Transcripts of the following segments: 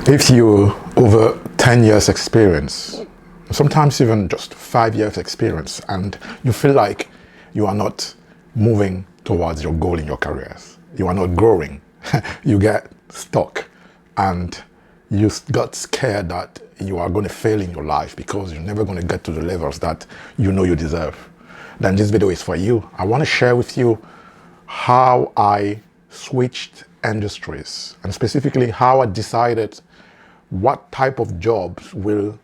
If you over 10 years experience, sometimes even just 5 years experience, and you feel like you are not moving towards your goal in your careers, you are not growing, you get stuck, and you got scared that you are going to fail in your life because you're never going to get to the levels that you know you deserve, then this video is for you. I want to share with you how I switched industries, and specifically how I decided what type of jobs will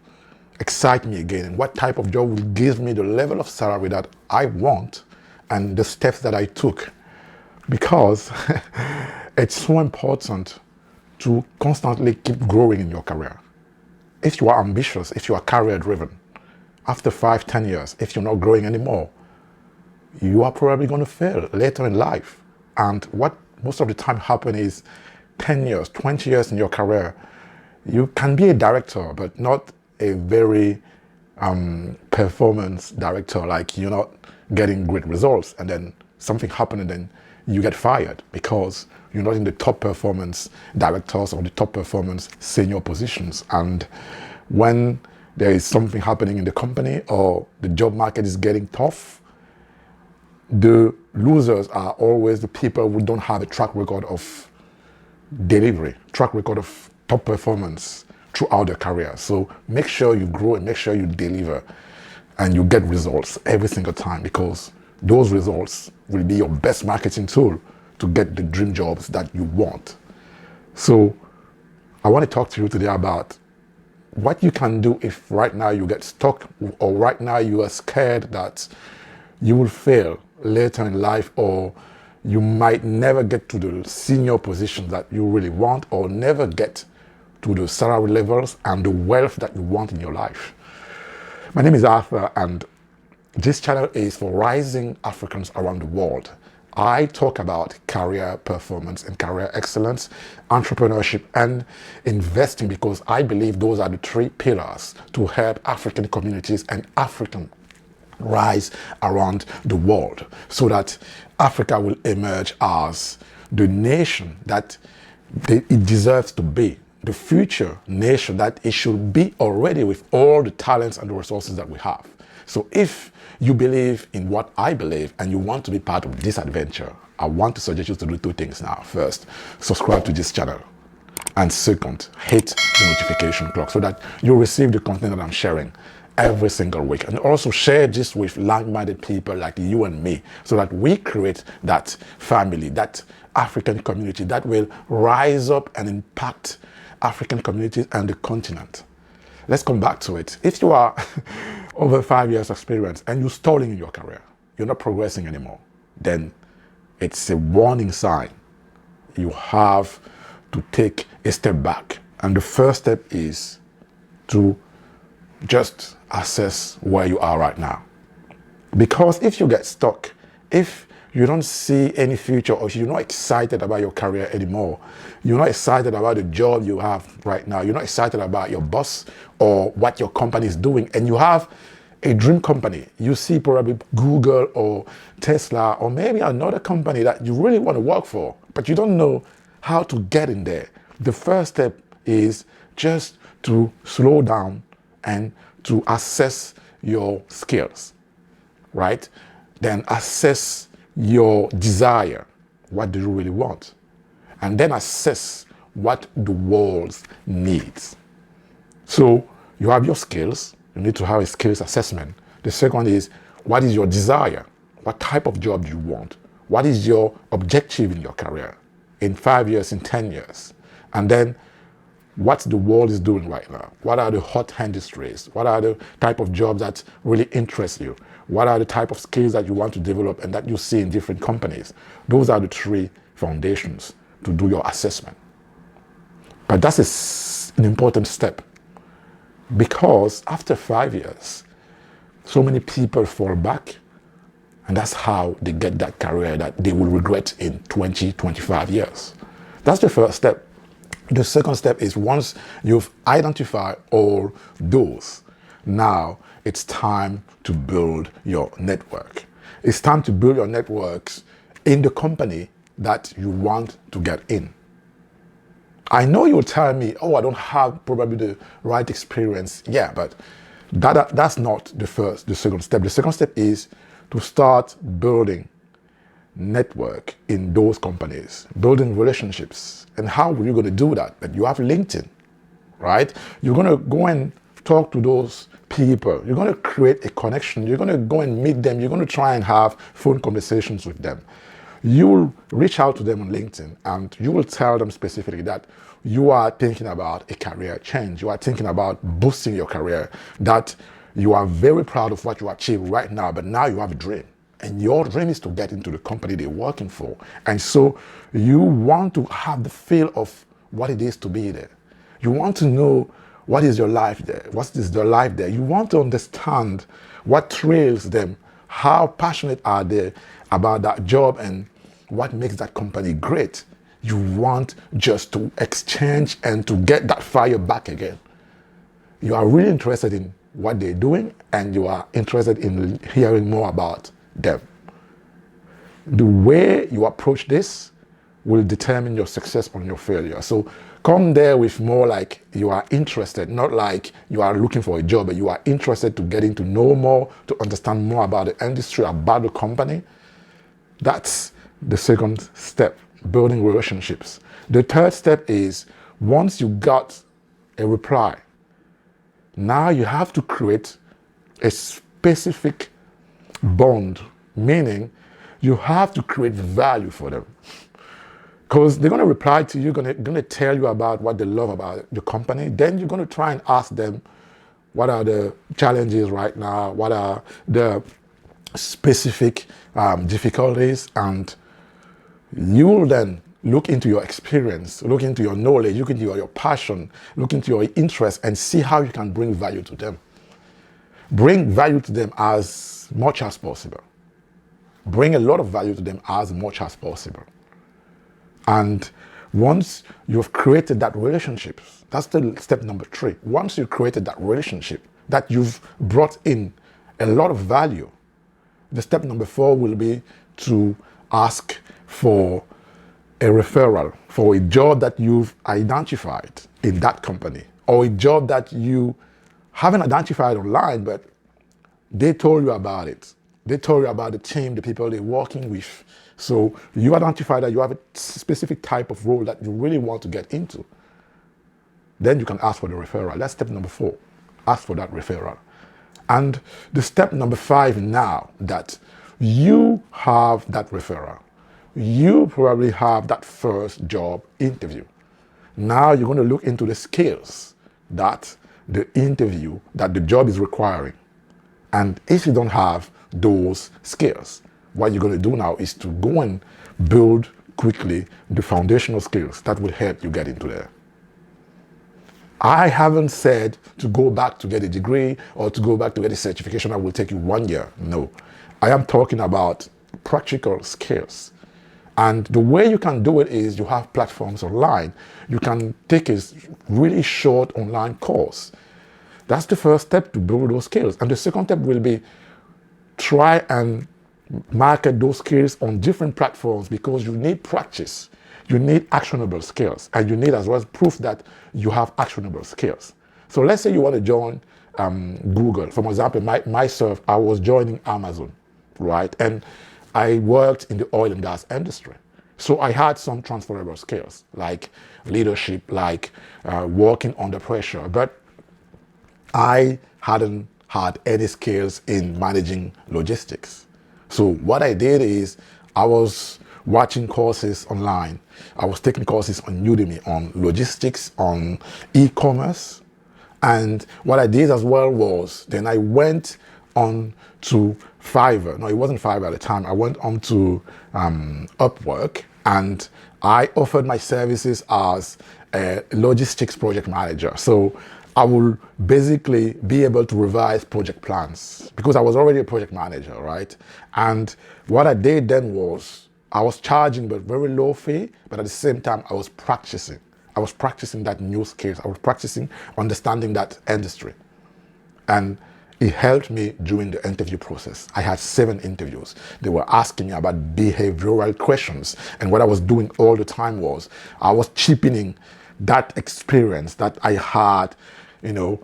excite me again and what type of job will give me the level of salary that I want, and the steps that I took. Because it's so important to constantly keep growing in your career. If you are ambitious, if you are career driven, after 5-10 years, if you're not growing anymore, you are probably going to fail later in life. And what most of the time happens is 10 years, 20 years in your career, you can be a director, but not a very performance director. Like, you're not getting great results, and then something happens and then you get fired because you're not in the top performance directors or the top performance senior positions. And when there is something happening in the company or the job market is getting tough, the losers are always the people who don't have a track record of delivery, track record of top performance throughout their career. So make sure you grow and make sure you deliver and you get results every single time, because those results will be your best marketing tool to get the dream jobs that you want. So I want to talk to you today about what you can do if right now you get stuck, or right now you are scared that you will fail later in life, or you might never get to the senior position that you really want, or never get to the salary levels and the wealth that you want in your life. My name is Arthur, and this channel is for rising Africans around the world. I talk about career performance and career excellence, entrepreneurship, and investing, because I believe those are the three pillars to help African communities and African rise around the world, so that Africa will emerge as the nation that it deserves to be, the future nation that it should be already, with all the talents and the resources that we have. So if you believe in what I believe and you want to be part of this adventure, I want to suggest you to do two things now. First, subscribe to this channel. And second, hit the notification clock so that you receive the content that I'm sharing every single week. And also share this with like-minded people like you and me, so that we create that family, that African community that will rise up and impact African communities and the continent. Let's come back to it. If you are over 5 years experience and you're stalling in your career, you're not progressing anymore, then it's a warning sign. You have to take a step back. And the first step is to just assess where you are right now. Because if you get stuck, if you don't see any future, or if you're not excited about your career anymore, you're not excited about the job you have right now, you're not excited about your boss or what your company is doing, and you have a dream company, you see probably Google or Tesla or maybe another company that you really want to work for, but you don't know how to get in there. The first step is just to slow down and to assess your skills, right? Then assess your desire. What do you really want? And then assess what the world needs. So you have your skills. You need to have a skills assessment. The second is, what is your desire? What type of job do you want? What is your objective in your career in 5 years, in 10 years? And then what the world is doing right now. What are the hot industries? What are the type of jobs that really interest you? What are the type of skills that you want to develop and that you see in different companies? Those are the three foundations to do your assessment. But that's an important step, because after 5 years, so many people fall back, and that's how they get that career that they will regret in 20, 25 years. That's the first step. The second step is, once you've identified all those, now it's time to build your network. It's time to build your networks in the company that you want to get in. I know you'll tell me, oh, I don't have probably the right experience. Yeah, but that's not the second step. The second step is to start building network in those companies, building relationships. And how are you going to do that? But you have LinkedIn, right? You're going to go and talk to those people. You're going to create a connection. You're going to go and meet them. You're going to try and have phone conversations with them. You will reach out to them on LinkedIn and you will tell them specifically that you are thinking about a career change. You are thinking about boosting your career, that you are very proud of what you achieve right now, but now you have a dream. And your dream is to get into the company they're working for. And so you want to have the feel of what it is to be there. You want to know what is your life there? What is their life there? You want to understand what thrills them, how passionate are they about that job, and what makes that company great. You want just to exchange and to get that fire back again. You are really interested in what they're doing and you are interested in hearing more about them. The way you approach this will determine your success or your failure. So come there with more like you are interested, not like you are looking for a job, but you are interested to getting to know more, to understand more about the industry, about the company. That's the second step, building relationships. The third step is once you got a reply, now you have to create a specific bond, meaning you have to create value for them. Because they're going to reply to you, going to tell you about what they love about the company. Then you're going to try and ask them, what are the challenges right now? What are the specific difficulties? And you will then look into your experience, look into your knowledge, look into your passion, look into your interest, and see how you can bring value to them. Bring value to them as much as possible. Bring a lot of value to them as much as possible. And once you've created that relationship, that's the step number 3. Once you've created that relationship, that you've brought in a lot of value, the step number 4 will be to ask for a referral for a job that you've identified in that company, or a job that you haven't identified online, but they told you about it. They told you about the team, the people they're working with. So you identify that you have a specific type of role that you really want to get into. Then you can ask for the referral. That's step number 4. Ask for that referral. And the step number 5 now, that you have that referral, you probably have that first job interview. Now you're going to look into the skills that the job is requiring. And if you don't have those skills, what you're going to do now is to go and build quickly the foundational skills that will help you get into there. I haven't said to go back to get a degree or to go back to get a certification that will take you 1 year. No, I am talking about practical skills. And the way you can do it is you have platforms online. You can take a really short online course. That's the first step to build those skills. And the second step will be try and market those skills on different platforms, because you need practice. You need actionable skills, and you need as well proof that you have actionable skills. So let's say you want to join Google. For example, myself, I was joining Amazon, right? And I worked in the oil and gas industry. So I had some transferable skills, like leadership, like working under pressure. But I hadn't had any skills in managing logistics. So what I did is I was watching courses online. I was taking courses on Udemy, on logistics, on e-commerce. And what I did as well was then I went on to Fiverr. No, it wasn't Fiverr at the time. I went on to Upwork, and I offered my services as a logistics project manager. So I will basically be able to revise project plans because I was already a project manager, right? And what I did then was I was charging but very low fee, but at the same time I was practicing. I was practicing that new skills. I was practicing understanding that industry. And it helped me during the interview process. I had 7 interviews. They were asking me about behavioral questions. And what I was doing all the time was I was cheapening that experience that I had, you know,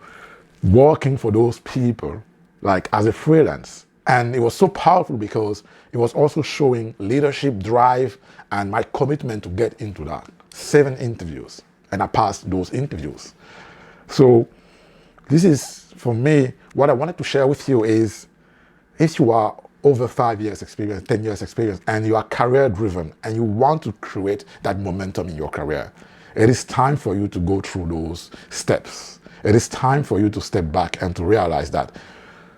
working for those people, like as a freelance. And it was so powerful because it was also showing leadership drive and my commitment to get into that. 7 interviews, and I passed those interviews. So this is, for me, what I wanted to share with you is, if you are over 5 years experience, 10 years experience, and you are career driven and you want to create that momentum in your career, it is time for you to go through those steps. It is time for you to step back and to realize that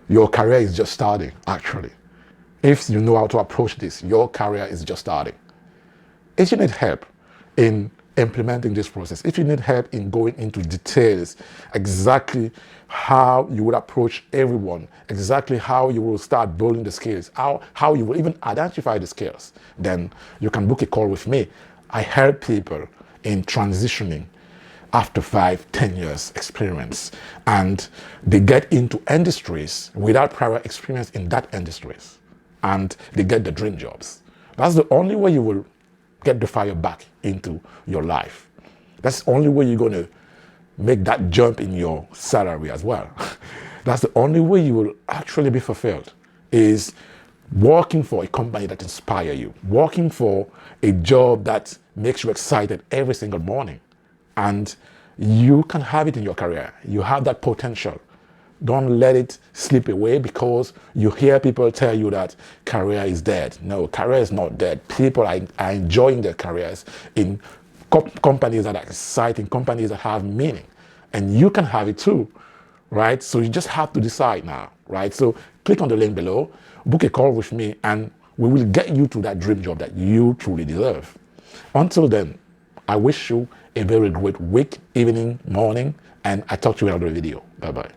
your career is just starting, actually. If you know how to approach this, your career is just starting. If you need help in implementing this process, if you need help in going into details, exactly how you would approach everyone, exactly how you will start building the skills, how you will even identify the skills, then you can book a call with me. I help people in transitioning after 5-10 years experience, and they get into industries without prior experience in that industries, and they get the dream jobs. That's the only way you will get the fire back into your life. That's the only way you're going to make that jump in your salary as well. That's the only way you will actually be fulfilled, is working for a company that inspires you, working for a job that makes you excited every single morning. And you can have it in your career. You have that potential. Don't let it slip away because you hear people tell you that career is dead. No, career is not dead. People are enjoying their careers in companies that are exciting, companies that have meaning. And you can have it too, right? So you just have to decide now, right? So click on the link below, book a call with me, and we will get you to that dream job that you truly deserve. Until then, I wish you a very great week, evening, morning, and I talk to you in another video. Bye-bye.